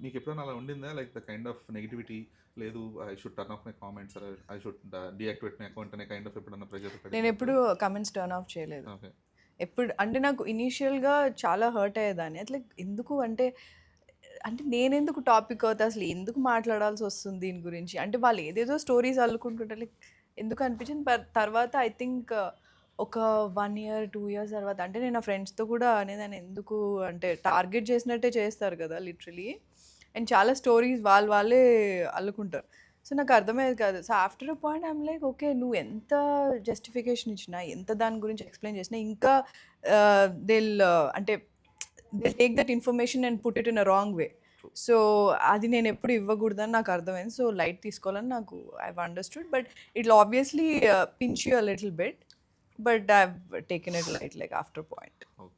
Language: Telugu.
మీకు ఎప్పుడైనా అలా ఉండిందా? Like the kind of negativity, లేదు I should turn off my comments or I should deactivate my account అనే కైండ్ ఆఫ్ ఎప్పుడన్నా ప్రెషర్ నేను పడిందా ఎప్పుడు ఎప్పుడు? కమెంట్స్ టర్న్ ఆఫ్ చేయలేదు. ఓకే. ఎప్పుడు అంటే నాకు ఇనీషియల్‌గా చాలా హర్ట్ అయ్యేదాన్ని. అట్లా ఎందుకు అంటే, అంటే నేనెందుకు టాపిక్ అవుతా? అసలు ఎందుకు మాట్లాడాల్సొస్తుంది దీని గురించి? అంటే వాళ్ళు ఏదేదో స్టోరీస్ అల్లుకుంటుంటే లైక్ ఎందుకు అనిపించింది. తర్వాత ఐ థింక్ ఒక 1 ఇయర్, 2 ఇయర్స్ తర్వాత అంటే నేను నా ఫ్రెండ్స్‌తో కూడా అనేదాన్ని ఎందుకు అంటే టార్గెట్ చేసినట్టే చేస్తారు కదా! లిటరల్లీ. అండ్ చాలా స్టోరీస్ వాళ్ళే అల్లుకుంటారు. సో, నాకు అర్థమయ్యేది కాదు. So, after a point I'm like okay. నువ్వు ఎంత జస్టిఫికేషన్ ఇచ్చినా, ఎంత దాని గురించి ఎక్స్‌ప్లెయిన్ చేసినా ఇంకా థేల్ అంటే they take that information and put it in a wrong way. True. So, అది నేనెప్పుడు ఇవ్వకూడదని నాకు అర్థమైంది. సో, లైట్ తీసుకోవాలని నాకు I have understood. But it will obviously pinch you a little bit. But I have taken it light like after point. Okay.